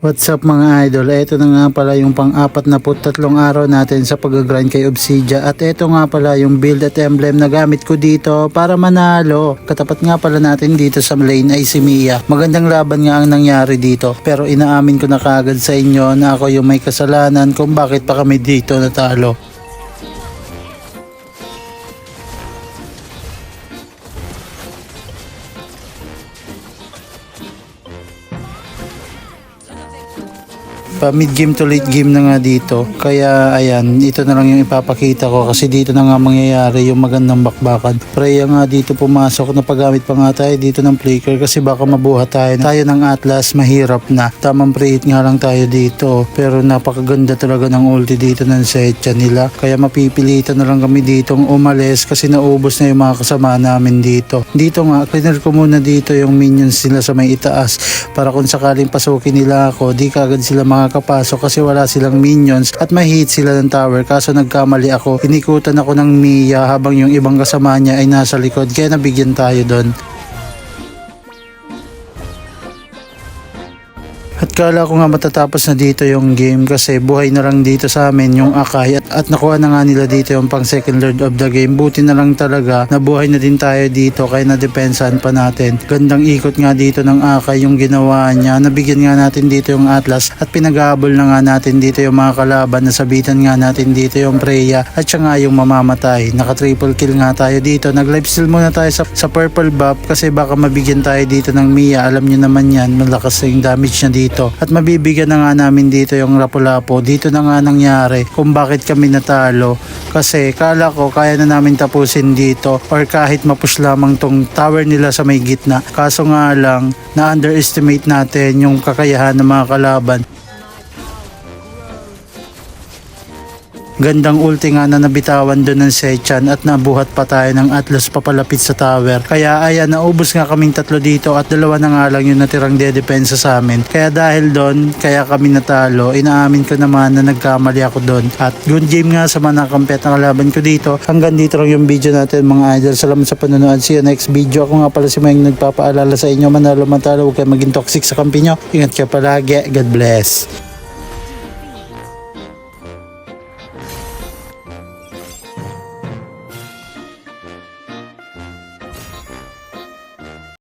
What's up mga idol? Ito na nga pala yung pang-43 araw natin sa pag-grind kay Obsidia. At ito nga pala yung build at emblem na gamit ko dito para manalo. Katapat nga pala natin dito sa lane ay si Mia. Magandang laban nga ang nangyari dito. Pero inaamin ko na kaagad sa inyo na ako yung may kasalanan kung bakit pa kami dito natalo. Pa mid game to late game na nga dito, kaya ayan, ito na lang yung ipapakita ko kasi dito na nga mangyayari yung magandang bakbakan. Freya nga dito pumasok, na paggamit pa nga tayo dito ng flicker kasi baka mabuhat tayo ng Atlas, mahirap na. Tamang pre-hit nga lang tayo dito, pero napakaganda talaga ng ulti dito ng setya nila, kaya mapipilitan na lang kami ditong umalis kasi naubos na yung mga kasama namin dito. Dito nga, cleaner ko muna dito yung minions nila sa may itaas para kung sakaling pasukin nila ako, di kaagad sila makakapasok kasi wala silang minions at mahihit sila ng tower. Kaso nagkamali ako, inikutan ako ng Mia habang yung ibang kasama niya ay nasa likod, kaya nabigyan tayo doon. At kala ko nga matatapos na dito yung game kasi buhay na lang dito sa amin yung Akai at nakuha na nga nila dito yung pang second lord of the game. Buti na lang talaga na buhay na din tayo dito kaya nadepensahan pa natin. Gandang ikot nga dito ng Akai yung ginawa niya. Nabigyan nga natin dito yung Atlas at pinaghabol na nga natin dito yung mga kalaban. Nasabitan nga natin dito yung Freya at siya nga yung mamamatay. Naka triple kill nga tayo dito. Nag lifesteal muna tayo sa purple buff kasi baka mabigyan tayo dito ng Mia. Alam nyo naman yan, malakas na yung damage niya dito. At mabibigyan na nga namin dito yung Lapu-Lapu. Dito na nga nangyari kung bakit kami natalo. Kasi kala ko kaya na namin tapusin dito or kahit mapush lamang tong tower nila sa may gitna. Kaso nga lang na underestimate natin yung kakayahan ng mga kalaban. Gandang ulti nga na nabitawan doon ng Sechan at nabuhat pa tayo ng Atlas papalapit sa tower. Kaya ayan, naubos nga kaming tatlo dito at dalawa na nga lang yung natirang dedepensa sa amin. Kaya dahil doon, kaya kami natalo. Inaamin ko naman na nagkamali ako doon. At good game nga sa mga nakampet na kalaban ko dito. Hanggang dito lang yung video natin mga idol. Salamat sa panonood. See you next video. Ako nga pala si Mayang nagpapaalala sa inyo. Manalo matalo, huwag kayo maging toxic sa kampi nyo. Ingat kayo palagi. God bless.